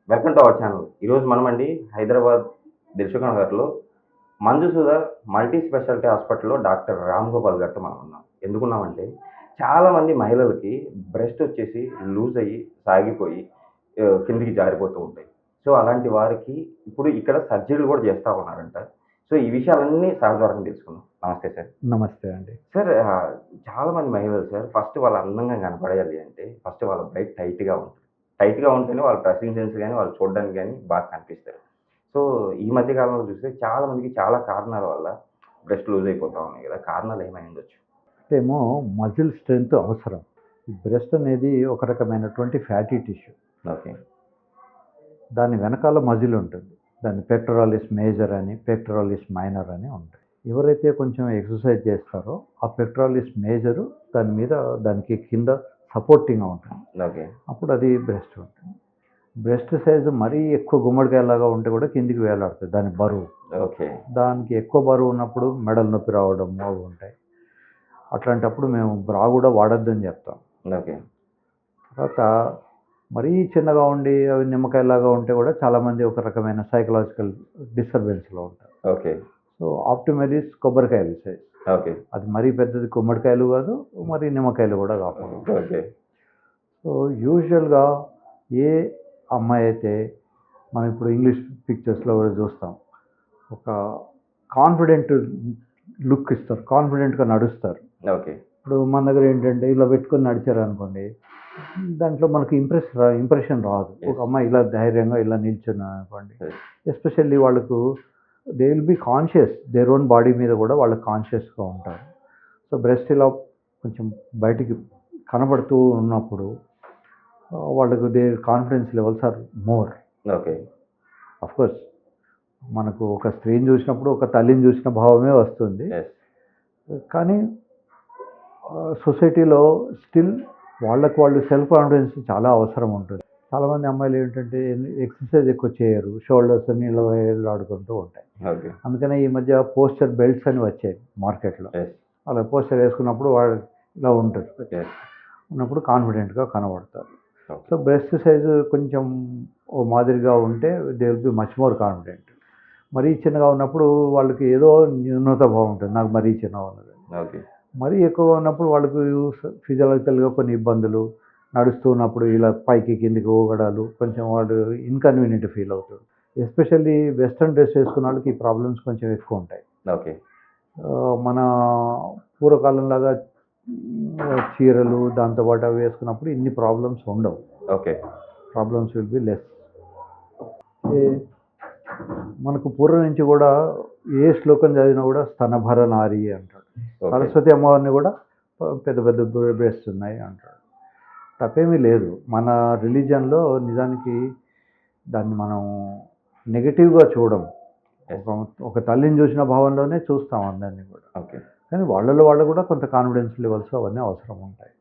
Welcome to our channel. ఈరోజు మనమండి హైదరాబాద్ దిల్సుఖ్ నగర్‌లో Manju Sudha multi speciality హాస్పిటల్‌లో డాక్టర్ రామ్ గోపాల్ గారితో మనం ఉన్నాం. ఎందుకున్నామంటే చాలామంది మహిళలకి బ్రెస్ట్ వచ్చేసి లూజ్ అయ్యి, సాగిపోయి కిందికి జారిపోతూ ఉంటాయి. సో, అలాంటి వారికి ఇప్పుడు ఇక్కడ సర్జరీలు కూడా చేస్తా ఉన్నారంట. సో, ఈ విషయాలన్నీ సార్ ద్వారా తెలుసుకుందాం. నమస్తే సార్. నమస్తే అండి. సార్ చాలామంది మహిళలు సార్ ఫస్ట్ వాళ్ళు అందంగా కనపడేయాలి అంటే ఫస్ట్ వాళ్ళ బ్రైట్ టైట్‌గా ఉంటుంది. టైట్‌గా ఉంటేనే వాళ్ళ డ్రెస్సింగ్ సెన్స్ గాని, వాళ్ళు చూడడానికి గాని బాగా కనిపిస్తారు. సో, ఈ మధ్య కాలంలో చూస్తే చాలా మందికి చాలా కారణాల వల్ల బ్రెస్ట్ లూజ్ అయిపోతా ఉన్నాయి కదా! కారణాలు ఏమై ఉండొచ్చు? ఏమో మజిల్ స్ట్రెంత్ అవసరం. ఈ బ్రెస్ట్ అనేది ఒక రకమైనటువంటి ఫ్యాటీ టిష్యూ. ఓకే. దాని వెనకాల మజిల్ ఉంటుంది. దాన్ని పెక్టోరాలిస్ మేజర్ అని, పెక్టోరాలిస్ మైనర్ అని ఉంటాయి. ఎవరైతే కొంచెం ఎక్సర్సైజ్ చేస్తారో ఆ పెక్టోరాలిస్ మేజరు దానికి కింద సపోర్టింగ్‌గా ఉంటుంది. ఓకే. అప్పుడు అది బ్రెస్ట్ ఉంటుంది. బ్రెస్ట్ సైజు మరీ ఎక్కువ గుమ్మడికాయలాగా ఉంటే కూడా కిందికి వేలాడుతుంది దాని బరువు. ఓకే. దానికి ఎక్కువ బరువు ఉన్నప్పుడు మెడలు నొప్పి రావడం అవి ఉంటాయి. అట్లాంటప్పుడు మేము బ్రా కూడా వాడొద్దని చెప్తాం. ఓకే. తర్వాత మరీ చిన్నగా ఉండి అవి నిమ్మకాయలాగా ఉంటే కూడా చాలామంది ఒక రకమైన సైకలాజికల్ డిస్టర్బెన్స్‌లో ఉంటారు. ఓకే. సో, ఆప్టిమల్ ఈజ్ కొబ్బరికాయలు సైజ్. ఓకే. అది మరీ పెద్దది గుమ్మడికాయలు కాదు, మరీ నిమ్మకాయలు కూడా కాకూడదు. ఓకే. సో, యూజువల్‌గా ఏ అమ్మాయి అయితే మనం ఇప్పుడు ఇంగ్లీష్ పిక్చర్స్‌లో కూడా చూస్తాం. ఒక కాన్ఫిడెంట్ లుక్ ఇస్తారు. కాన్ఫిడెంట్‌గా నడుస్తారు. ఓకే. ఇప్పుడు మన దగ్గర ఏంటంటే ఇలా పెట్టుకొని నడిచారనుకోండి, దాంట్లో మనకు ఇంప్రెషన్ రాదు. ఒక అమ్మాయి ఇలా ధైర్యంగా ఇలా నిల్చున్నారనుకోండి, ఎస్పెషల్లీ వాళ్ళకు they will be conscious their own body మీద కూడా వాళ్ళు కాన్షియస్‌గా ఉంటారు. సో, బ్రెస్ట్ ఇలా కొంచెం బయటికి కనబడుతూ ఉన్నప్పుడు వాళ్ళకు their confidence levels are more. Okay. Of course మనకు ఒక స్త్రీని చూసినప్పుడు ఒక తల్లిని చూసిన భావమే వస్తుంది. యెస్. కానీ సొసైటీలో స్టిల్ వాళ్ళకు వాళ్ళు సెల్ఫ్ కాన్ఫిడెన్స్ చాలా అవసరం ఉంటుంది. చాలామంది అమ్మాయిలు ఏంటంటే ఎక్సర్సైజ్ ఎక్కువ చేయరు. షోల్డర్స్ అన్ని ఇలా వేలాడుకుంటూ ఉంటాయి. ఓకే. అందుకనే ఈ మధ్య పోస్చర్ బెల్ట్స్ అని వచ్చాయి మార్కెట్‌లో. యెస్. అలా పోస్చర్ వేసుకున్నప్పుడు వాళ్ళు ఇలా ఉంటారు. యెస్. ఉన్నప్పుడు కాన్ఫిడెంట్‌గా కనబడతారు. ఓకే. సో, బ్రెస్ట్ సైజు కొంచెం ఓ మాదిరిగా ఉంటే they will be much more confident. మరీ చిన్నగా ఉన్నప్పుడు వాళ్ళకి ఏదో న్యూనత భావం ఉంటుంది. నాకు మరీ చిన్నగా ఉన్నది. ఓకే. మరీ ఎక్కువగా ఉన్నప్పుడు వాళ్ళకు ఫిజియలాజికల్‌గా కొన్ని ఇబ్బందులు, నడుస్తూ ఉన్నప్పుడు ఇలా పైకి కిందికి ఊగడాలు, కొంచెం వాడు ఇన్కన్వీనియంట్ ఫీల్ అవుతాడు. ఎస్పెషల్లీ వెస్టర్న్ డ్రెస్ వేసుకున్న వాళ్ళకి ఈ ప్రాబ్లమ్స్ కొంచెం ఎక్కువ ఉంటాయి. ఓకే. మన పూర్వకాలంలాగా చీరలు దాంతో పాటు అవి వేసుకున్నప్పుడు ఇన్ని ప్రాబ్లమ్స్ ఉండవు. Okay. Problems will be less. మనకు పూర్వం నుంచి కూడా ఏ శ్లోకం చదివినా కూడా స్తనభర నారి అంటాడు. ఓకే. సరస్వతి అమ్మవారిని కూడా పెద్ద పెద్ద బ్రెస్ట్స్ ఉన్నాయి అంటాడు. తప్పేమీ లేదు. మన రిలీజియన్‌లో నిజానికి దాన్ని మనం నెగెటివ్‌గా చూడం. ఒక తల్లిని చూసిన భావంలోనే చూస్తాం అందరిని కూడా. ఓకే. కానీ వాళ్ళు కూడా కొంత కాన్ఫిడెన్స్ లెవెల్స్ అవన్నీ అవసరం ఉంటాయి.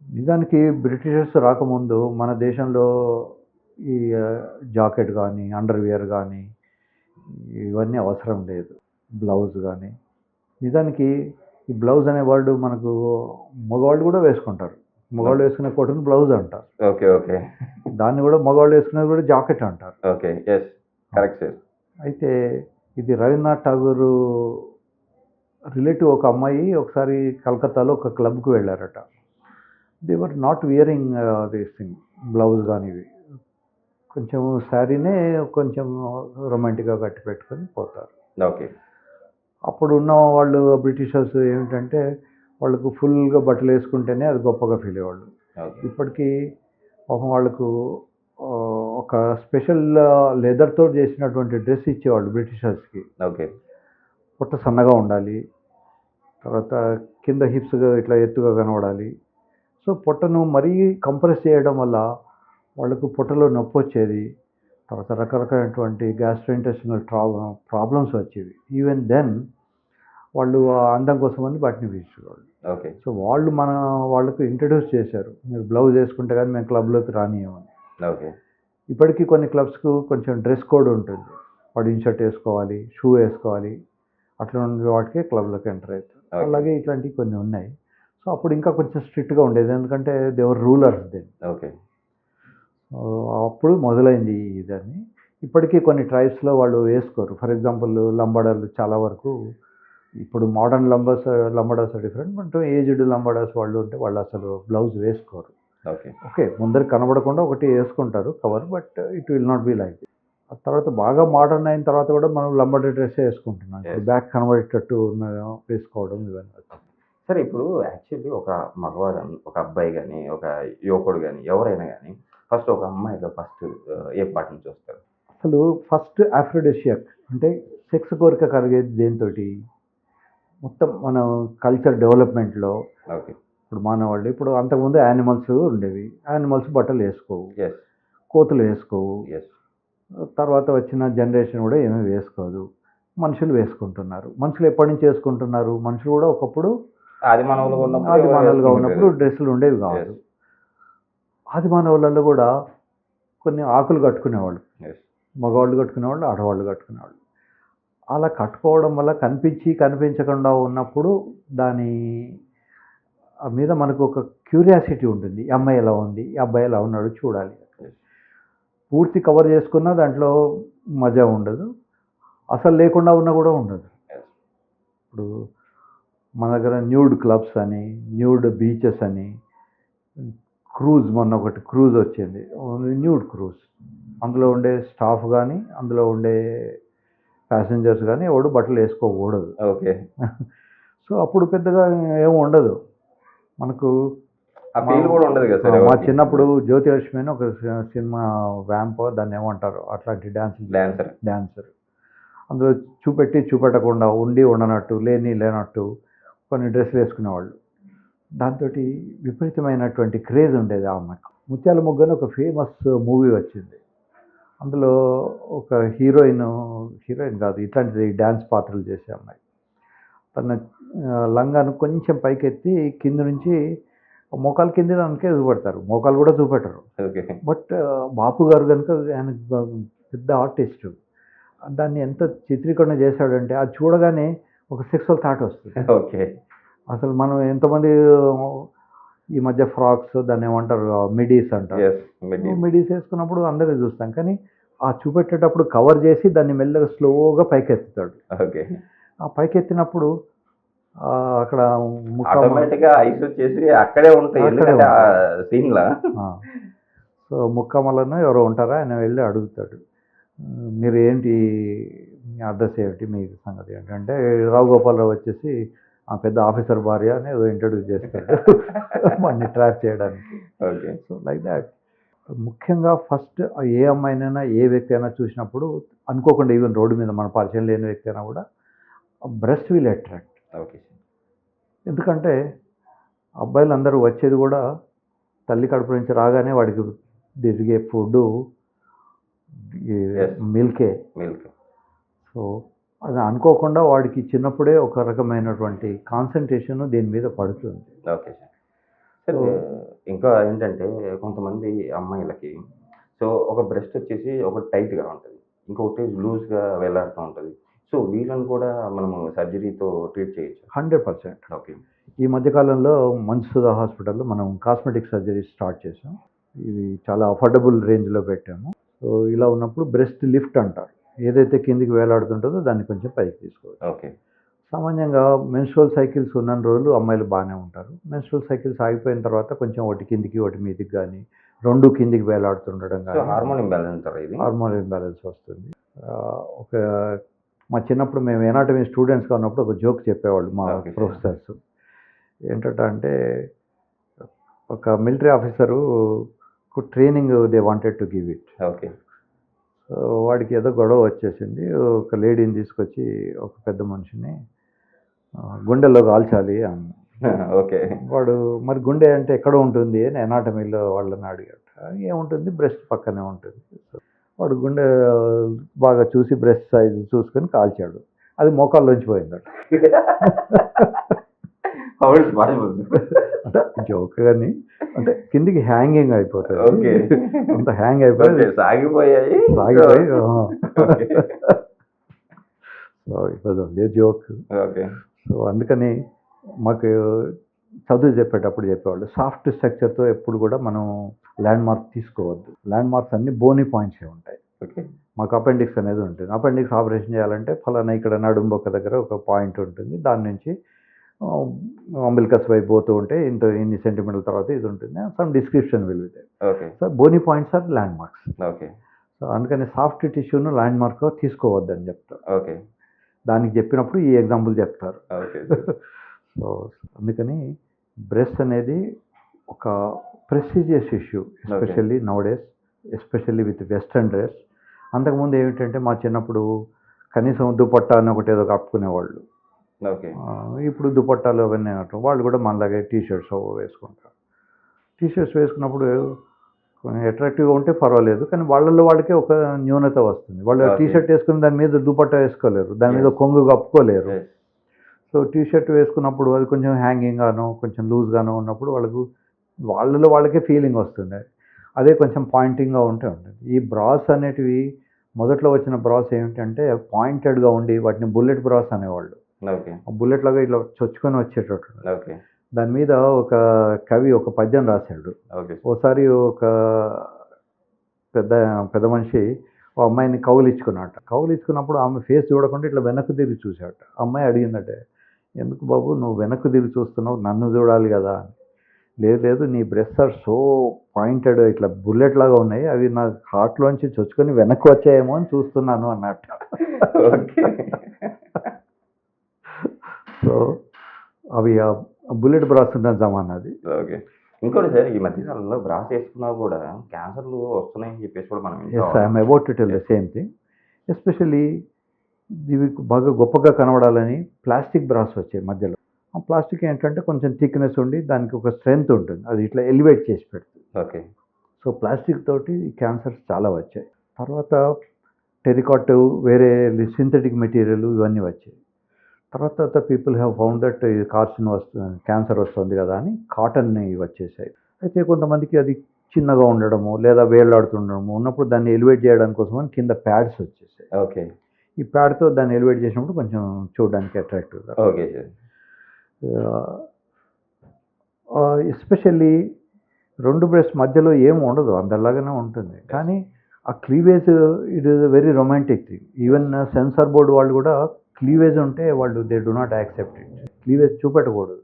నిజానికి బ్రిటిషర్స్ రాకముందు మన దేశంలో ఈ జాకెట్ కానీ, అండర్‌వియర్ కానీ ఇవన్నీ అవసరం లేదు. బ్లౌజ్ కానీ. నిజానికి ఈ బ్లౌజ్ అనే వర్డ్ మనకు మగవాళ్ళు కూడా వేసుకుంటారు. మగవాళ్ళు వేసుకునే కోటుని బ్లౌజ్ అంటారు. ఓకే. ఓకే. దాన్ని కూడా మగవాళ్ళు వేసుకునేది కూడా జాకెట్ అంటారు. ఓకే. యెస్. Correct sir. అయితే ఇది రవీంద్రనాథ్ ఠాగూర్ రిలేటివ్ ఒక అమ్మాయి ఒకసారి కలకత్తాలో ఒక క్లబ్‌కి వెళ్ళారట. They were not wearing this thing blouse కానీ ఇవి. కొంచెం శారీనే కొంచెం రొమాంటిక్‌గా కట్టి పెట్టుకొని పోతారు. ఓకే. అప్పుడు ఉన్న వాళ్ళు బ్రిటిషర్స్ ఏమిటంటే వాళ్ళకు ఫుల్‌గా బట్టలు వేసుకుంటేనే అది గొప్పగా ఫీల్ అయ్యేవాళ్ళు. ఓకే. ఇప్పటికీ పాపం వాళ్ళకు ఒక స్పెషల్ లెదర్‌తో చేసినటువంటి డ్రెస్ ఇచ్చేవాళ్ళు బ్రిటిషర్స్‌కి. ఓకే. పొట్ట సన్నగా ఉండాలి. తర్వాత కింద హిప్స్‌గా ఇట్లా ఎత్తుగా కనబడాలి. సో, పొట్టను మరీ కంప్రెస్ చేయడం వల్ల వాళ్ళకు పొట్టలో నొప్పొచ్చేది. తర్వాత రకరకాలైనటువంటి గ్యాస్ట్రోఇంటెస్టినల్ ప్రాబ్లమ్స్ వచ్చేవి. ఈవెన్ దెన్ వాళ్ళు ఆ అందం కోసమని వాటిని వేసేవాళ్ళు. ఓకే. సో, వాళ్ళకు ఇంట్రడ్యూస్ చేశారు. మీరు బ్లౌజ్ వేసుకుంటే కానీ మేము క్లబ్‌లోకి రానియ్యమని. ఓకే. ఇప్పటికీ కొన్ని క్లబ్స్‌కు కొంచెం డ్రెస్ కోడ్ ఉంటుంది. వాడు ఇన్‌షర్ట్ వేసుకోవాలి, షూ వేసుకోవాలి. అట్లాంటి వాటికే క్లబ్‌లోకి ఎంటర్ అవుతారు. ఓకే. అలాగే ఇట్లాంటివి కొన్ని ఉన్నాయి. సో, అప్పుడు ఇంకా కొంచెం స్ట్రిక్ట్‌గా ఉండేది. ఎందుకంటే they were rulers then. Okay. So అప్పుడు మొదలైంది ఇదని. ఇప్పటికీ కొన్ని ట్రైబ్స్లో వాళ్ళు వేసుకోరు. ఫర్ ఎగ్జాంపుల్ లంబాడాలు చాలా వరకు ఇప్పుడు modern Lambadas different, but aged Lambadas వాళ్ళు ఉంటే వాళ్ళు అసలు బ్లౌజ్ వేసుకోరు. ఓకే. ఓకే, ముందర కనబడకుండా ఒకటి వేసుకుంటారు cover, but it will not be like. ఆ తర్వాత బాగా మోడర్న్ అయిన తర్వాత కూడా మనం లంబాడీ డ్రెస్ వేసుకుంటున్నాం. బ్యాక్ కనబడేటట్టు ఉన్న వేసుకోవడం ఇవన్నీ వచ్చాయి. సరే, ఇప్పుడు యాక్చువల్లీ ఒక మగవాడు ఒక అబ్బాయి కానీ ఒక యువకుడు కానీ ఎవరైనా కానీ ఫస్ట్ ఒక అమ్మాయిలో ఫస్ట్ ఏ పార్ట్ నుంచి వస్తారు? అసలు ఫస్ట్ ఆఫ్రోడిషియాక్ అంటే సెక్స్ కోరిక కలిగేది దేనితోటి? మొత్తం మన కల్చర్ డెవలప్మెంట్లో ఓకే. ఇప్పుడు మానవాళ్ళు ఇప్పుడు అంతకుముందు యానిమల్స్ ఉండేవి. యానిమల్స్ బట్టలు వేసుకోవు, ఎస్ కోతులు వేసుకోవు. ఎస్ తర్వాత వచ్చిన జనరేషన్ కూడా ఏమీ వేసుకోదు. మనుషులు వేసుకుంటున్నారు. మనుషులు ఎప్పటి నుంచి వేసుకుంటున్నారు? మనుషులు కూడా ఒకప్పుడు ఆది మానవులుగా ఉన్నప్పుడు డ్రెస్సులు ఉండేవి కాదు. ఆది మానవులలో కూడా కొన్ని ఆకులు కట్టుకునేవాళ్ళు, మగవాళ్ళు కట్టుకునేవాళ్ళు, ఆడవాళ్ళు కట్టుకునేవాళ్ళు. అలా కట్టుకోవడం వల్ల కనిపించి కనిపించకుండా ఉన్నప్పుడు దాని మీద మనకు ఒక క్యూరియాసిటీ ఉంటుంది. ఈ అమ్మాయి ఎలా ఉంది, ఈ అబ్బాయి ఎలా ఉన్నాడు చూడాలి. పూర్తి కవర్ చేసుకున్నా దాంట్లో మజా ఉండదు, అసలు లేకుండా ఉన్నా కూడా ఉండదు. ఇప్పుడు మన దగ్గర న్యూడ్ క్లబ్స్ అని, న్యూడ్ బీచెస్ అని, క్రూజ్, మొన్న ఒకటి క్రూజ్ వచ్చింది, ఓన్లీ న్యూడ్ క్రూజ్. అందులో ఉండే స్టాఫ్ కానీ అందులో ఉండే ప్యాసింజర్స్ కానీ ఎవడు బట్టలు వేసుకోకూడదు. ఓకే. సో అప్పుడు పెద్దగా ఏమి ఉండదు మనకు. కూడా ఉండదు కదా. మా చిన్నప్పుడు జ్యోతిలక్ష్మి అని ఒక సినిమా వ్యాంప్ దాన్ని ఏమంటారు అట్లాంటి డాన్సర్ అందులో చూపెట్టకుండా ఉండి ఉండనట్టు లేనట్టు కొన్ని డ్రెస్సులు వేసుకునేవాళ్ళు. దాంతో విపరీతమైనటువంటి క్రేజ్ ఉండేది ఆ అమ్మాయికి. ముత్యాల మొగ్గ అని ఒక ఫేమస్ మూవీ వచ్చింది. అందులో ఒక హీరోయిన్ కాదు, ఇట్లాంటిది డ్యాన్స్ పాత్రలు చేసే అమ్మాయి. తన లంగాను కొంచెం పైకెత్తి కింద నుంచి మోకాలు కింద దానికే చూపెడతారు, మోకాలు కూడా చూపెట్టరు. బట్ బాపు గారు కనుక ఆయన పెద్ద ఆర్టిస్టు, దాన్ని ఎంత చిత్రీకరణ చేశాడంటే అది చూడగానే ఒక సెక్సువల్ థాట్ వస్తుంది. ఓకే. అసలు మనం ఎంతమంది ఈ మధ్య ఫ్రాక్స్ దాన్ని ఏమంటారు మిడీస్ అంటారు, మిడీస్ వేసుకున్నప్పుడు అందరూ చూస్తాం, కానీ ఆ చూపెట్టేటప్పుడు కవర్ చేసి దాన్ని మెల్లగా స్లోగా పైకెత్తుతాడు. ఓకే. ఆ పైకెత్తినప్పుడు అక్కడ ఆటోమేటిక్గా ఐస్ వచ్చేసి అక్కడే ఉంటాయి సీన్లా. సో ముక్కమలను ఎవరో ఉంటారా, ఆయన వెళ్ళి అడుగుతాడు, మీరు ఏంటి, మీ అడ్రస్ ఏమిటి, మీ సంగతి ఏంటి అంటే, రావు గోపాలరావు వచ్చేసి ఆ పెద్ద ఆఫీసర్ భార్య అని ఏదో ఇంట్రడ్యూస్ చేస్తాడు మనని ట్రాప్ చేయడానికి. ఓకే. So like that. ముఖ్యంగా ఫస్ట్ ఏ అమ్మాయినైనా ఏ వ్యక్తి అయినా చూసినప్పుడు అనుకోకుండా, ఈవెన్ రోడ్డు మీద మన పరిచయం లేని వ్యక్తి అయినా కూడా బ్రెస్ట్ విల్ అట్రాక్ట్. ఓకే. ఎందుకంటే అబ్బాయిలు అందరూ వచ్చేది కూడా తల్లి కడుపు నుంచి రాగానే వాడికి తిరిగే ఫుడ్ మిల్క్. సో అది అనుకోకుండా వాడికి చిన్నప్పుడే ఒక రకమైనటువంటి కాన్సన్ట్రేషన్ దీని మీద పడుతుంది. Okay sir. ఇంకా ఏంటంటే కొంతమంది అమ్మాయిలకి సో ఒక బ్రెస్ట్ వచ్చేసి ఒక టైట్గా ఉంటుంది, ఇంకొకటి లూజ్గా వేలాడుతూ ఉంటుంది. సో వీళ్ళని కూడా మనము సర్జరీతో ట్రీట్ చేయొచ్చు? 100%. ఓకే. ఈ మధ్యకాలంలో మంచుసుధా హాస్పిటల్లో మనం కాస్మెటిక్ సర్జరీ స్టార్ట్ చేసాం. ఇవి చాలా అఫోర్డబుల్ రేంజ్లో పెట్టాము. సో ఇలా ఉన్నప్పుడు బ్రెస్ట్ లిఫ్ట్ అంటారు, ఏదైతే కిందికి వేలాడుతుంటుందో దాన్ని కొంచెం పైకి తీసుకోవచ్చు. ఓకే. సామాన్యంగా మెన్స్ట్రువల్ సైకిల్స్ ఉన్న రోజులు అమ్మాయిలు బాగానే ఉంటారు. మెన్స్ట్రువల్ సైకిల్స్ ఆగిపోయిన తర్వాత కొంచెం ఒకటి కిందికి ఒకటి మీదికి కానీ రెండు కిందికి వేలాడుతుండడం కానీ హార్మోన్ ఇంబ్యాలెన్స్ వస్తుంది. ఒక మా చిన్నప్పుడు మేము ఎనాటమీ స్టూడెంట్స్గా ఉన్నప్పుడు ఒక జోక్ చెప్పేవాళ్ళు మా ప్రొఫెసర్స్. ఏంటంటే ఒక military officer training they wanted to give it. Okay. So వాడికి ఏదో గొడవ వచ్చేసింది. ఒక లేడీని తీసుకొచ్చి ఒక పెద్ద మనిషిని గుండెల్లో కాల్చాలి అన్న. ఓకే. వాడు మరి గుండె అంటే ఎక్కడ ఉంటుంది అని ఎనాటమీలో వాళ్ళని అడిగాడు. ఏముంటుంది, బ్రెస్ట్ పక్కనే ఉంటుంది. వాడు గుండె బాగా చూసి బ్రెస్ట్ సైజు చూసుకొని కాల్చాడు. అది మోకాల్లోంచి పోయిందట. అంటే జోక్ కానీ అంటే కిందికి హ్యాంగింగ్ అయిపోతుంది, అంత హ్యాంగ్ అయిపోయి సాగిపోయి so it was only joke. So అందుకని మాకు చదువు చెప్పేటప్పుడు చెప్పేవాళ్ళు సాఫ్ట్ స్ట్రక్చర్తో ఎప్పుడు కూడా మనం ల్యాండ్ మార్క్ తీసుకోవద్దు. ల్యాండ్ మార్క్స్ అన్ని బోనీ పాయింట్సే ఉంటాయి. ఓకే. మాకు అపెండిక్స్ అనేది ఉంటుంది. అపెండిక్స్ ఆపరేషన్ చేయాలంటే ఫలానా ఇక్కడ నడుంబొక్క దగ్గర ఒక పాయింట్ ఉంటుంది. దాని నుంచి అంబిలికస్ వైపు పోతూ ఉంటే ఇన్ని సెంటీమీటర్ల తర్వాత ఇది ఉంటుంది. Some description will be there. Okay. So bony points are landmarks. Okay. So అందుకని సాఫ్ట్ టిష్యూను ల్యాండ్ మార్క్ తీసుకోవద్దని చెప్తారు. ఓకే. దానికి చెప్పినప్పుడు ఈ ఎగ్జాంపుల్ చెప్తారు. ఓకే. సో అందుకని బ్రెస్ట్ అనేది ఒక prestigious issue, especially now days, especially with western dress. అంతకుముందు ఏమిటంటే మా చిన్నప్పుడు కనీసం దుపట్టా అని ఒకటి ఏదో కప్పుకునేవాళ్ళు. ఓకే. ఇప్పుడు దుపట్టాలు అవన్నీ అంటారు. వాళ్ళు కూడా మనలాగే టీ షర్ట్స్ వేసుకుంటారు. టీ షర్ట్స్ వేసుకున్నప్పుడు కొంచెం అట్రాక్టివ్గా ఉంటే పర్వాలేదు, కానీ వాళ్ళల్లో వాళ్ళకే ఒక న్యూనత వస్తుంది. వాళ్ళు టీ షర్ట్ వేసుకుని దాని మీద దుపట్టా వేసుకోలేరు, దాని మీద కొంగు కప్పుకోలేరు. సో టీ షర్ట్ వేసుకున్నప్పుడు అది కొంచెం హ్యాంగింగ్ గాను కొంచెం లూజ్గాను ఉన్నప్పుడు వాళ్ళలో వాళ్ళకే ఫీలింగ్ వస్తుంది. అదే కొంచెం పాయింటింగ్గా ఉంటుంది. ఈ బ్రాస్ అనేటివి మొదట్లో వచ్చిన బ్రాస్ ఏమిటంటే పాయింటెడ్గా ఉండి వాటిని బుల్లెట్ బ్రాస్ అనేవాళ్ళు. ఓకే. బుల్లెట్ లాగా ఇట్లా చొచ్చుకొని వచ్చేటట్టు. ఓకే. దాని మీద ఒక కవి ఒక పద్యం రాశాడు. ఓకే. ఓసారి ఒక పెద్ద మనిషి ఓ అమ్మాయిని కౌలిచ్చుకున్నప్పుడు ఆమె ఫేస్ చూడకుండా ఇట్లా వెనక్కు తిరిగి చూశాట. అమ్మాయి అడిగిందటే, ఎందుకు బాబు నువ్వు వెనక్కు తిరిగి చూస్తున్నావు, నన్ను చూడాలి కదా అని. లేదు నీ బ్రెస్ట్ ఆర్ సో పాయింటెడ్ ఇట్లా బుల్లెట్ లాగా ఉన్నాయి, అవి నా హార్ట్లోంచి చొచ్చుకొని వెనక్కి వచ్చాయేమో అని చూస్తున్నాను అన్నట్టు. ఓకే. సో అవి బుల్లెట్ బ్రాస్ ఉన్న జమానాది. ఓకే. ఇంకోటి సార్, ఈ మధ్య కాలంలో బ్రాస్ వేసుకున్నా కూడా క్యాన్సర్లు వస్తున్నాయని చెప్పేసి కూడా మనం I'm about to tell the same thing. Especially ఇవి బాగా గొప్పగా కనబడాలని ప్లాస్టిక్ బ్రాస్ వచ్చాయి మధ్యలో. ఆ ప్లాస్టిక్ ఏంటంటే కొంచెం థిక్నెస్ ఉండి దానికి ఒక స్ట్రెంగ్త్ ఉంటుంది, అది ఇట్లా ఎలివేట్ చేసి పెడుతుంది. ఓకే. సో ప్లాస్టిక్ తోటి క్యాన్సర్స్ చాలా వచ్చాయి. తర్వాత టెరికాట్, వేరే సింథటిక్ మెటీరియల్ ఇవన్నీ వచ్చాయి. తర్వాత people have found that cancer వస్తుంది కదా అని కాటన్ని వచ్చేసాయి. అయితే కొంతమందికి అది చిన్నగా ఉండడము లేదా వేలాడుతుండడము ఉన్నప్పుడు దాన్ని ఎలివేట్ చేయడానికి కోసం అని కింద ప్యాడ్స్ వచ్చేసాయి. ఓకే. ఈ ప్యాడ్తో దాన్ని ఎలివేట్ చేసినప్పుడు కొంచెం చూడడానికి అట్రాక్టివ్గా. Okay sir. ఎస్పెషల్లీ రెండు బ్రెస్ట్ మధ్యలో ఏమి ఉండదు, అందరిలాగానే ఉంటుంది. కానీ ఆ cleavage it is a very romantic thing. Even censor board వాళ్ళు కూడా క్లీవేజ్ ఉంటే వాళ్ళు they do not accept it. Cleavage చూపెట్టకూడదు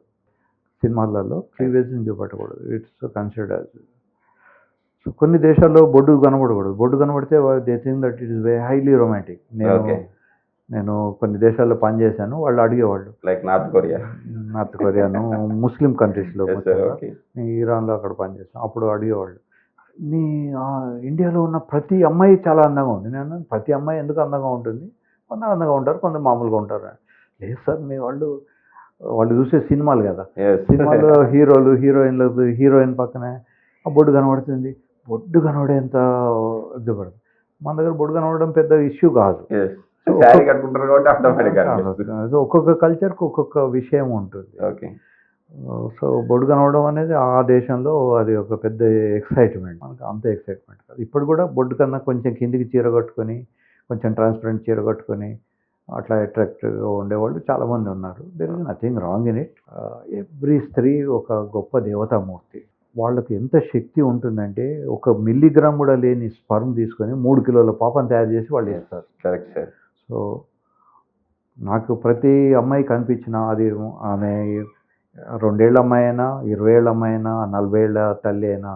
సినిమాలలో, క్లీవేజ్ని చూపెట్టకూడదు. It's considered as. సో కొన్ని దేశాల్లో బొడ్డు కనబడకూడదు. బొడ్డు కనబడితే they think that it is very highly romantic. నేను కొన్ని దేశాల్లో పనిచేశాను, వాళ్ళు అడిగేవాళ్ళు, లైక్ నార్త్ కొరియాను ముస్లిం కంట్రీస్లో, ఇరాన్లో అక్కడ పనిచేసాను. అప్పుడు అడిగేవాళ్ళు, మీ ఇండియాలో ఉన్న ప్రతి అమ్మాయి చాలా అందంగా ఉంది. నేను ప్రతి అమ్మాయి ఎందుకు అందంగా ఉంటుంది, కొందరు అందంగా ఉంటారు, కొందరు మామూలుగా ఉంటారు. లేదు సార్, మీ వాళ్ళు చూసే సినిమాలు కదా, సినిమాలో హీరోయిన్ పక్కనే ఆ బొడ్డు కనబడుతుంది. బొడ్డు కనబడేంత ఇష్టపడదు. మన దగ్గర బొడ్డు కనబడడం పెద్ద ఇష్యూ కాదు. ఒక్కొక్క కల్చర్కి ఒక్కొక్క విషయం ఉంటుంది. ఓకే. సో బొడ్డు కనబడడం అనేది ఆ దేశంలో అది ఒక పెద్ద ఎక్సైట్మెంట్. మనకు అంత ఎక్సైట్మెంట్ కాదు. ఇప్పుడు కూడా బొడ్డు కన్నా కొంచెం కిందికి చీర కట్టుకొని, కొంచెం ట్రాన్స్పరెంట్ చీర కట్టుకొని అట్లా అట్రాక్టివ్గా ఉండేవాళ్ళు చాలామంది ఉన్నారు. There is nothing wrong in it. Every స్త్రీ ఒక గొప్ప దేవతామూర్తి. వాళ్ళకి ఎంత శక్తి ఉంటుందంటే ఒక మిల్లీగ్రామ్ కూడా లేని స్పర్మ్ తీసుకొని 3 కిలోల పాపను తయారు చేసి వాళ్ళు ఇస్తారు. Correct sir. సో నాకు ప్రతి అమ్మాయి కనిపించిన, అది ఆమె 2 ఏళ్ళ అమ్మాయి అయినా, 20 ఏళ్ళ అమ్మాయి అయినా, 40 ఏళ్ళ తల్లి అయినా,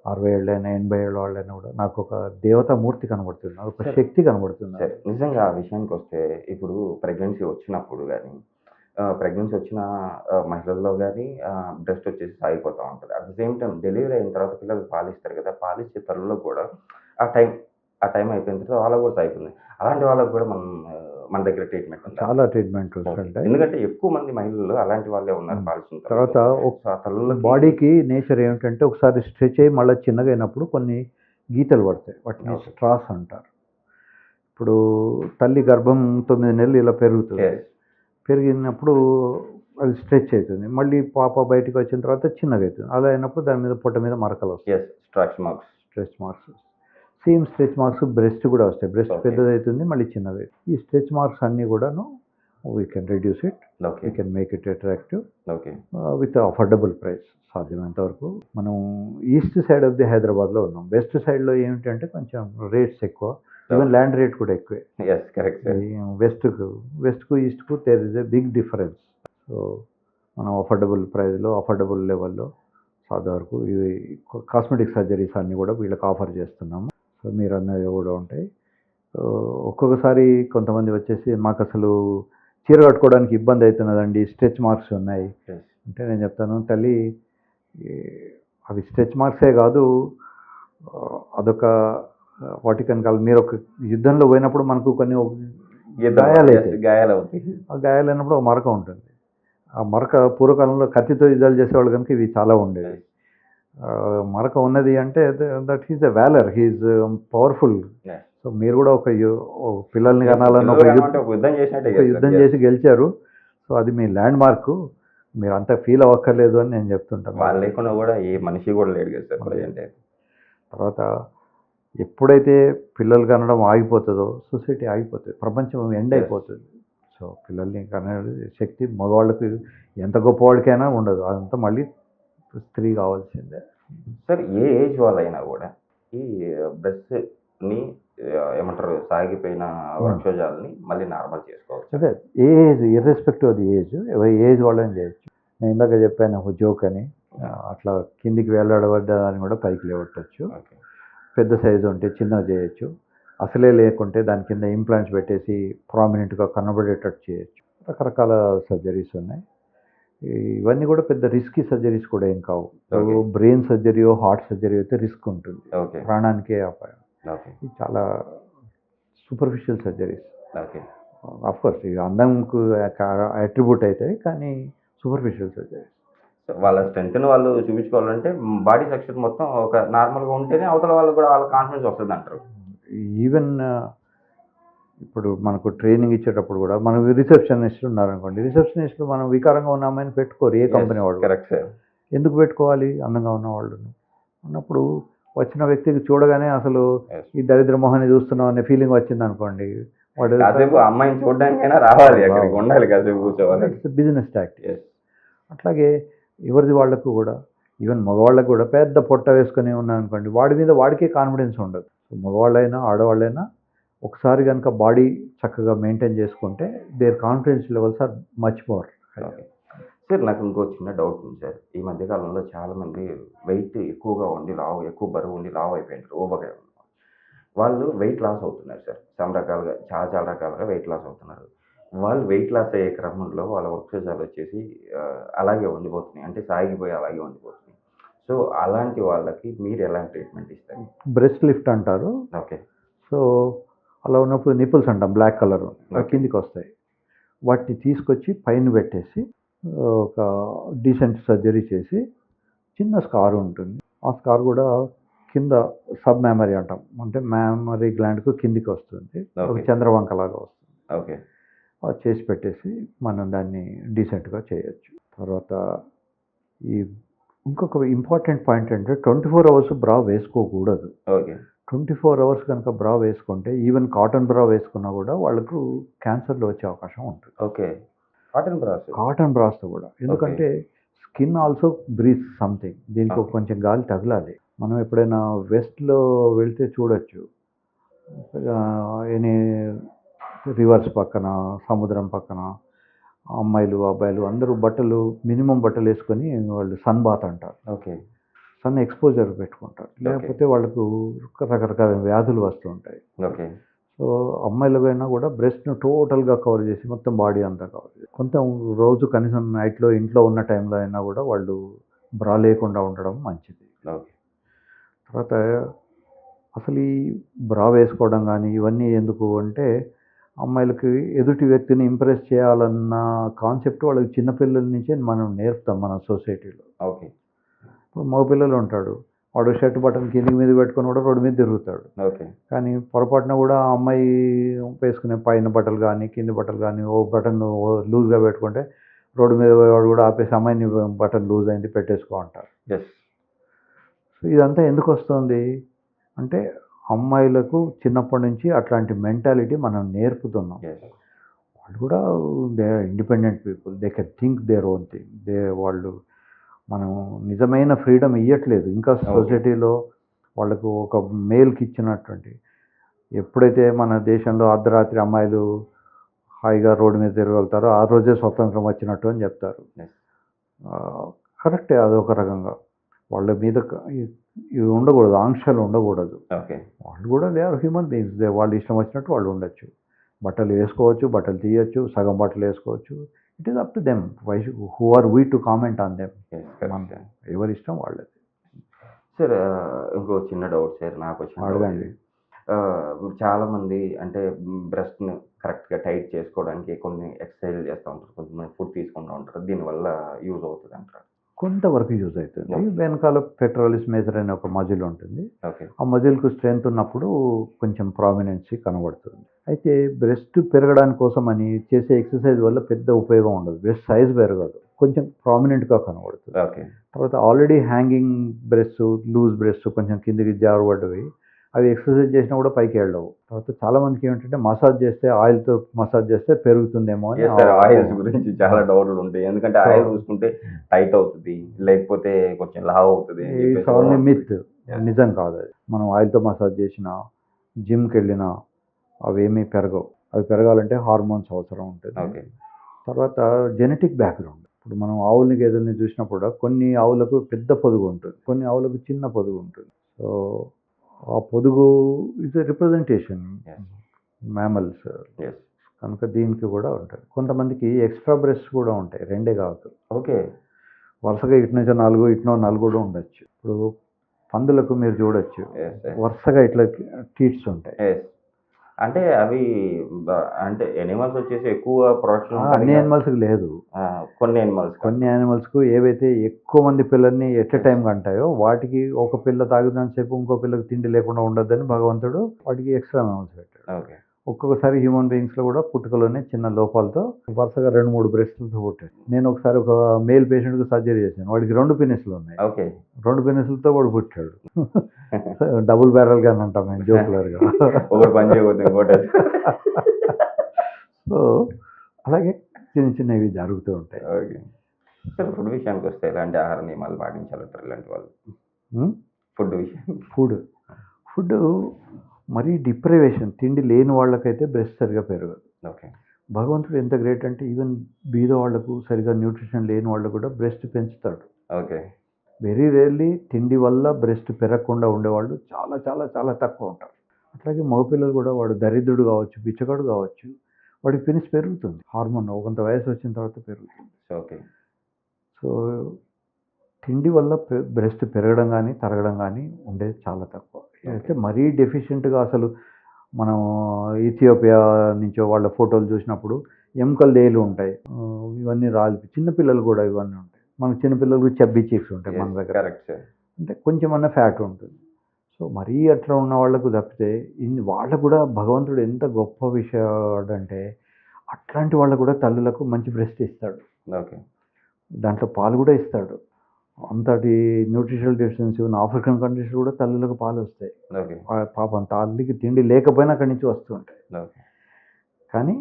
60 ఏళ్ళైనా, 80 ఏళ్ళ వాళ్ళైనా కూడా నాకు ఒక దేవతామూర్తి కనబడుతుంది, నాకు ఒక శక్తి కనబడుతుంది. సరే, నిజంగా ఆ విషయానికి వస్తే ఇప్పుడు ప్రెగ్నెన్సీ వచ్చినప్పుడు కానీ ప్రెగ్నెన్సీ వచ్చిన మహిళల్లో కానీ బ్రెస్ట్ వచ్చేసి సాగిపోతూ ఉంటుంది. At the same time delivery అయిన తర్వాత పిల్లలు పాలిస్తారు కదా, పాలిచ్చే తల్లులో కూడా ఆ టైం అయిపోయిన తర్వాత వాళ్ళకు కూడా సాగిపోతుంది. అలాంటి వాళ్ళకు కూడా మన దగ్గర ట్రీట్మెంట్ ఉంది, చాలా ట్రీట్మెంట్ ఉంటాయి. ఎందుకంటే ఎక్కువ మంది మహిళలు అలాంటి వాళ్ళే ఉన్నారు పాలిచ్చిన తర్వాత. తల్లుల బాడీకి నేచర్ ఏమిటంటే ఒకసారి స్ట్రెచ్ అయ్యి మళ్ళీ చిన్నగా అయినప్పుడు కొన్ని గీతలు పడతాయి, వాటిని స్ట్రాస్ అంటారు. ఇప్పుడు తల్లి గర్భం 9 నెలలు ఇలా పెరుగుతుంది, పెరిగినప్పుడు అది స్ట్రెచ్ అవుతుంది, మళ్ళీ పాప బయటకు వచ్చిన తర్వాత చిన్నగా అవుతుంది. అలా అయినప్పుడు దాని మీద పొట్ట మీద మరకలు వస్తాయి, stretch marks. Same stretch marks breast కూడా వస్తాయి. బ్రెస్ట్ పెద్దది అవుతుంది, మళ్ళీ చిన్నది. ఈ స్ట్రెచ్ మార్క్స్ అన్నీ కూడాను we can reduce it, okay. We can make it attractive okay. With affordable price. సాధ్యమైనంత వరకు మనం ఈస్ట్ సైడ్ ఆఫ్ ది హైదరాబాద్లో ఉన్నాం. వెస్ట్ సైడ్లో ఏమిటంటే కొంచెం రేట్స్ ఎక్కువ, ఈవెన్ ల్యాండ్ రేట్ కూడా ఎక్కువే. Yes, correct sir. వెస్ట్కు ఈస్ట్కు there is a big difference. So మనం అఫోర్డబుల్ ప్రైస్లో అఫోర్డబుల్ లెవెల్లో సాధ్యం వరకు ఇవి కాస్మెటిక్ సర్జరీస్ అన్నీ కూడా వీళ్ళకి ఆఫర్ చేస్తున్నాము. సో మీరు అన్నవి కూడా ఉంటాయి. ఒక్కొక్కసారి కొంతమంది వచ్చేసి మాకు అసలు చీర కట్టుకోవడానికి ఇబ్బంది అవుతున్నదండి, స్ట్రెచ్ మార్క్స్ ఉన్నాయి అంటే నేను చెప్తాను, తల్లి అవి స్ట్రెచ్ మార్క్సే కాదు, అదొక వాటికన్ కాదు. మీరు ఒక యుద్ధంలో పోయినప్పుడు మనకు కొన్ని గాయాలవుతాయి. ఆ గాయాలైనప్పుడు ఒక మరక ఉంటుంది. ఆ మరక పూర్వకాలంలో కత్తితో యుద్ధాలు చేసేవాళ్ళు కనుక ఇవి చాలా ఉండేవి. మరక ఉన్నది అంటే that he's a valour, he's powerful. So మీరు కూడా ఒక పిల్లల్ని కనాలన్న ఒక యుద్ధం చేసి గెలిచారు. సో అది మీ ల్యాండ్ మార్క్, మీరు అంత ఫీల్ అవ్వక్కర్లేదు అని నేను చెప్తుంటాను. వాళ్ళు లేకుండా కూడా ఏ మనిషి కూడా లేడు కదా సార్ అంటే. తర్వాత ఎప్పుడైతే పిల్లలు కనడం ఆగిపోతుందో సొసైటీ ఆగిపోతుంది, ప్రపంచం ఎండ్ అయిపోతుంది. సో పిల్లల్ని కనే శక్తి మగవాళ్ళకి ఎంత గొప్పవాడికైనా ఉండదు, అదంతా మళ్ళీ స్త్రీ కావాల్సిందే. సార్ ఏ ఏజ్ వాళ్ళైనా కూడా ఈ బ్రెస్ట్ని ఏమంటారు సాగిపోయిన వృక్షజాలని మళ్ళీ నార్మల్ చేసుకోవచ్చు. అదే age irrespective of the age వాళ్ళని చేయొచ్చు. నేను ఇందాక చెప్పాను ఒక జోక్ అని, అట్లా కిందికి వెళ్ళబడ్డాన్ని కూడా పైకి లేవట్టచ్చు. పెద్ద సైజు ఉంటే చిన్నగా చేయొచ్చు, అసలే లేకుంటే దాని కింద ఇంప్లాంట్స్ పెట్టేసి ప్రామినెంట్గా కనబడేటట్టు చేయొచ్చు. రకరకాల సర్జరీస్ ఉన్నాయి. ఇవన్నీ కూడా పెద్ద రిస్కీ సర్జరీస్ కూడా ఏం కావు. బ్రెయిన్ సర్జరీ, హార్ట్ సర్జరీ అయితే రిస్క్ ఉంటుంది, ప్రాణానికే అపాయం. చాలా సూపర్ఫిషియల్ సర్జరీస్. అఫ్కోర్స్ ఇక అందంకు అట్రిబ్యూట్ అవుతాయి, కానీ సూపర్ఫిషియల్ సర్జరీస్. వాళ్ళ స్ట్రెంగ్త్ని వాళ్ళు చూపించుకోవాలంటే బాడీ సెక్షన్ మొత్తం ఒక నార్మల్గా ఉంటేనే అవతల వాళ్ళకి కూడా వాళ్ళ కాన్ఫిడెన్స్ వస్తుంది అంటారు. ఈవెన్ ఇప్పుడు మనకు ట్రైనింగ్ ఇచ్చేటప్పుడు కూడా మనకు రిసెప్షనిస్టులు ఉన్నారనుకోండి, రిసెప్షనిస్టులు మనం వికారంగా ఉన్న అమ్మాయిని పెట్టుకోరు ఏ కంపెనీ వాళ్ళు. Correct sir. ఎందుకు పెట్టుకోవాలి? అందంగా ఉన్న వాళ్ళు ఉన్నప్పుడు వచ్చిన వ్యక్తికి చూడగానే అసలు ఈ దరిద్ర మొహాన్ని చూస్తున్నాం అనే ఫీలింగ్ వచ్చింది అనుకోండి, వాడు కాసేపు అమ్మాయిని చూడడానికైనా రావాలి, అక్కడికి ఉండాలి, కాసేపు కూర్చోవాలి. Business tactics. అట్లాగే ఎవరిది వాళ్ళకు కూడా, ఈవెన్ మగవాళ్ళకు కూడా పెద్ద పొట్ట వేసుకొని ఉన్నారనుకోండి, వాడి మీద వాడికే కాన్ఫిడెన్స్ ఉండదు. మగవాళ్ళైనా ఆడవాళ్ళైనా ఒకసారి కనుక బాడీ చక్కగా మెయింటైన్ చేసుకుంటే their confidence levels are much more. Sir నాకు ఇంకో చిన్న డౌట్ ఉంది సార్. ఈ మధ్యకాలంలో చాలామంది వెయిట్ ఎక్కువగా ఉండి ఎక్కువ బరువు ఉండి లావు అయిపోయినారు, ఓవర్గా వాళ్ళు వెయిట్ లాస్ అవుతున్నారు సార్. రకాలుగా చాలా రకాలుగా వెయిట్ లాస్ అవుతున్నారు. వాళ్ళు వెయిట్ లాస్ అయ్యే క్రమంలో వాళ్ళ వృక్షజాలు వచ్చేసి అలాగే ఉండిపోతున్నాయి, అంటే సాగిపోయి అలాగే ఉండిపోతున్నాయి. సో అలాంటి వాళ్ళకి మీరు ఎలాంటి ట్రీట్మెంట్ ఇస్తారు? బ్రెస్ట్ లిఫ్ట్ అంటారు. ఓకే. సో అలా ఉన్నప్పుడు నిపుల్స్ అంటాం, బ్లాక్ కలర్ కిందికి వస్తాయి. వాటిని తీసుకొచ్చి పైన పెట్టేసి ఒక డీసెంట్ సర్జరీ చేసి చిన్న స్కార్ ఉంటుంది. ఆ స్కార్ కూడా కింద సబ్ మెమరీ అంటాం, అంటే మెమరీ గ్లాండ్కు కిందికి వస్తుంది, ఒక చంద్రవంకలాగా వస్తుంది. ఓకే. చేసి పెట్టేసి మనం దాన్ని డీసెంట్గా చేయొచ్చు. తర్వాత ఈ ఇంకొక ఇంపార్టెంట్ పాయింట్ అంటే 24 అవర్స్ బ్రా వేసుకోకూడదు. ఓకే. 24 అవర్స్ కనుక బ్రా వేసుకుంటే, ఈవెన్ కాటన్ బ్రా వేసుకున్నా కూడా వాళ్ళకు క్యాన్సర్లు వచ్చే అవకాశం ఉంటుంది. ఓకే. కాటన్ బ్రాస్తో కూడా, ఎందుకంటే స్కిన్ ఆల్సో బ్రీత్ సంథింగ్, దీనికి కొంచెం గాలి తగలాలి. మనం ఎప్పుడైనా వెస్ట్లో వెళ్తే చూడొచ్చు, ఎనీ రివర్స్ పక్కన, సముద్రం పక్కన అమ్మాయిలు అబ్బాయిలు అందరూ మినిమం బట్టలు వేసుకొని వాళ్ళు సన్ బాత్ అంటారు. ఓకే. సన్ ఎక్స్పోజర్ పెట్టుకుంటారు, లేకపోతే వాళ్ళకు రకరకాల వ్యాధులు వస్తూ ఉంటాయి. ఓకే. సో అమ్మాయిలకైనా కూడా బ్రెస్ట్ను టోటల్గా కవర్ చేసి మొత్తం బాడీ అంతా కవర్ చేసి, కొంత రోజు కనీసం నైట్లో ఇంట్లో ఉన్న టైంలో అయినా కూడా వాళ్ళు బ్రా లేకుండా ఉండడం మంచిది. ఓకే. తర్వాత అసలు ఈ బ్రా వేసుకోవడం కానీ ఇవన్నీ ఎందుకు అంటే, అమ్మాయిలకి ఎదుటి వ్యక్తిని ఇంప్రెస్ చేయాలన్న కాన్సెప్ట్ వాళ్ళకి చిన్నపిల్లల నుంచే మనం నేర్పుతాం మన సొసైటీలో. ఓకే. ఇప్పుడు మగపిల్లలు ఉంటాడు, వాడు షర్ట్ బటన్ కింది మీద పెట్టుకొని కూడా రోడ్డు మీద తిరుగుతాడు. ఓకే. కానీ పొరపాటున కూడా ఆ అమ్మాయి వేసుకునే పైన బట్టలు కానీ కింది బట్టలు కానీ ఓ బటన్ లూజ్గా పెట్టుకుంటే రోడ్డు మీద వాడు కూడా ఆపేసి అమ్మాయిని బటన్ లూజ్ అయింది పెట్టేసుకో అంటారు. సో ఇదంతా ఎందుకు వస్తుంది అంటే, అమ్మాయిలకు చిన్నప్పటి నుంచి అట్లాంటి మెంటాలిటీ మనం నేర్పుతున్నాం. వాళ్ళు కూడా they are independent people, they can think their own thing. వాళ్ళు మనం నిజమైన ఫ్రీడమ్ ఇవ్వట్లేదు ఇంకా సొసైటీలో వాళ్ళకు. ఒక మేల్కి ఇచ్చినటువంటి ఎప్పుడైతే మన దేశంలో అర్ధరాత్రి అమ్మాయిలు హాయిగా రోడ్డు మీద తిరగలుగుతారో ఆ రోజే స్వతంత్రం వచ్చినట్టు అని చెప్తారు. కరెక్టే, అదొక రకంగా వాళ్ళ మీద ఇవి ఉండకూడదు, ఆంక్షలు ఉండకూడదు. ఓకే. వాళ్ళు కూడా దే ఆర్ హ్యూమన్ బీయింగ్స్, వాళ్ళు ఇష్టం వచ్చినట్టు వాళ్ళు ఉండొచ్చు. బట్టలు వేసుకోవచ్చు, బట్టలు తీయచ్చు, సగం బట్టలు వేసుకోవచ్చు. It is up to them. Who are we to comment on them? ఎవరి ఇష్టం వాళ్ళది. సార్ ఇంకో చిన్న డౌట్ సార్ నాకు వచ్చిన అడగండి. ఇప్పుడు చాలామంది అంటే బ్రెస్ట్ని కరెక్ట్గా టైట్ చేసుకోవడానికి కొన్ని ఎక్సర్సైజ్లు చేస్తూ ఉంటారు, కొంతమంది ఫుడ్ తీసుకుంటూ ఉంటారు, దీనివల్ల యూజ్ అవుతుంది అంటారు. కొంతవరకు యూజ్ అవుతుంది. వెనకాల పెట్రోలిస్ మేజర్ అనే ఒక మజిల్ ఉంటుంది. ఓకే. ఆ మజిల్కు స్ట్రెంత్ ఉన్నప్పుడు కొంచెం ప్రామినెన్సీ కనబడుతుంది. అయితే బ్రెస్ట్ పెరగడానికి కోసం అని చేసే ఎక్సర్సైజ్ వల్ల పెద్ద ఉపయోగం ఉండదు. బ్రెస్ట్ సైజ్ పెరగదు, కొంచెం ప్రామినెంట్గా కనబడుతుంది. ఓకే. తర్వాత already hanging breast, loose breast కొంచెం కిందికి జారబడ్డవి, అవి ఎక్సర్సైజ్ చేసినా కూడా పైకి వెళ్ళవు. తర్వాత చాలా మందికి ఏమిటంటే మసాజ్ చేస్తే, ఆయిల్తో మసాజ్ చేస్తే పెరుగుతుందేమో అని. ఆయిల్స్ గురించి చాలా డౌట్లు ఉంటాయి, ఎందుకంటే ఆయిల్ చూసుకుంటే టైట్ అవుతుంది, లేకపోతే కొంచెం లావ్ అవుతుంది. మిత్, నిజం కాదు అది. మనం ఆయిల్తో మసాజ్ చేసినా, జిమ్కి వెళ్ళినా అవేమీ పెరగవు. అవి పెరగాలంటే హార్మోన్స్ అవసరం ఉంటుంది. ఓకే. తర్వాత జెనెటిక్ బ్యాక్గ్రౌండ్. ఇప్పుడు మనం ఆవుల్ని గేదెల్ని చూసినప్పుడు కొన్ని ఆవులకు పెద్ద పొదుగు ఉంటుంది, కొన్ని ఆవులకు చిన్న పొదుగు ఉంటుంది. సో ఆ పొదుగు ఇస్ ఎ రిప్రజెంటేషన్ మ్యామల్స్ కనుక దీనికి కూడా ఉంటుంది. కొంతమందికి ఎక్స్ట్రా బ్రెస్ట్ కూడా ఉంటాయి, రెండే కాదు. ఓకే. వరుసగా ఇటు నుంచి 4, ఇటునో 4 కూడా ఉండొచ్చు. ఇప్పుడు పందులకు మీరు చూడొచ్చు, వరుసగా ఇట్లా టీట్స్ ఉంటాయి. అంటే అవి అంటే ఎనిమల్స్ వచ్చేసి ఎక్కువ ప్రొడక్షన్ అన్ని యానిమల్స్కి లేదు, కొన్ని యానిమల్స్కు ఏవైతే ఎక్కువ మంది పిల్లల్ని ఎట్ ఎ టైం కంటాయో వాటికి ఒక పిల్ల తాగుదానిసేపు ఇంకో పిల్లకి తిండి లేకుండా ఉండొద్దని భగవంతుడు వాటికి ఎక్స్ట్రా మ్యామల్స్ పెట్టాడు. ఓకే. ఒక్కొక్కసారి హ్యూమన్ బీయింగ్స్లో కూడా పుట్టుకలోనే చిన్న లోపాలతో వరుసగా 2-3 బ్రెస్ట్లతో పుట్టాడు. నేను ఒకసారి ఒక మేల్ పేషెంట్కి సర్జరీ చేశాను, వాడికి 2 పెనిస్లు ఉన్నాయి. ఓకే. 2 పెనిస్లతో వాడు పుట్టాడు. డబుల్ బ్యారల్ గా అంటాం మేము జోకులర్గా. సో అలాగే చిన్న చిన్నవి జరుగుతూ ఉంటాయి. ఓకే. సార్ ఫుడ్ విషయానికి వస్తే ఎలాంటి ఆహార నియమాలు పాటించాలంటారు ఇలాంటి వాళ్ళు? ఫుడ్ మరీ డిప్రైవేషన్, తిండి లేని వాళ్ళకైతే బ్రెస్ట్ సరిగా పెరగదు. ఓకే. భగవంతుడు ఎంత గ్రేట్ అంటే ఈవెన్ బీద వాళ్లకు, సరిగా న్యూట్రిషన్ లేని వాళ్ళకు కూడా బ్రెస్ట్ పెంచుతాడు. ఓకే. వెరీ రేర్లీ తిండి వల్ల బ్రెస్ట్ పెరగకుండా ఉండేవాళ్ళు చాలా చాలా చాలా తక్కువ ఉంటారు. అట్లాగే మగపిల్లలు కూడా, వాడు దరిద్రుడు కావచ్చు, బిచ్చగాడు కావచ్చు, వాడికి పెనిస్ పెరుగుతుంది. హార్మోన్ కొంత వయసు వచ్చిన తర్వాత పెరుగుతుంది. ఓకే. సో తిండి వల్ల బ్రెస్ట్ పెరగడం కానీ తరగడం కానీ ఉండేది చాలా తక్కువ. అయితే మరీ డెఫిషియెంట్గా అసలు మనం ఇథియోపియా నుంచో వాళ్ళ ఫోటోలు చూసినప్పుడు ఎముకలు దేలు ఉంటాయి, ఇవన్నీ చిన్నపిల్లలు కూడా ఇవన్నీ ఉంటాయి. మన చిన్నపిల్లలకు చబ్బీ చీక్స్ ఉంటాయి మన దగ్గర, అంటే కొంచెం అన్న ఫ్యాట్ ఉంటుంది. సో మరీ అట్లా ఉన్న వాళ్ళకు తప్పితే వాళ్ళకు కూడా భగవంతుడు ఎంత గొప్ప విషయం అంటే అట్లాంటి వాళ్ళకు కూడా తల్లులకు మంచి బ్రెస్ట్ ఇస్తాడు. ఓకే. దాంట్లో పాలు కూడా ఇస్తాడు. అంతటి న్యూట్రిషనల్ డెఫిషియన్సీ ఉన్న ఆఫ్రికన్ కంట్రీస్ కూడా తల్లులకు పాలు వస్తాయి. పాపం తల్లికి తిండి లేకపోయినా అక్కడి నుంచి వస్తూ ఉంటాయి. కానీ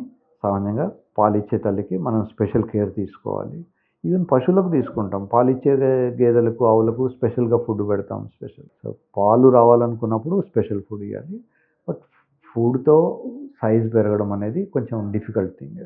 సామాన్యంగా పాలు ఇచ్చే తల్లికి మనం స్పెషల్ కేర్ తీసుకోవాలి. ఈవెన్ పశువులకు తీసుకుంటాం, పాలు ఇచ్చే గేదెలకు, ఆవులకు స్పెషల్గా ఫుడ్ పెడతాం. సో పాలు రావాలనుకున్నప్పుడు స్పెషల్ ఫుడ్ ఇవ్వాలి. బట్ ఫుడ్తో సైజ్ పెరగడం అనేది కొంచెం డిఫికల్ట్ థింగ్.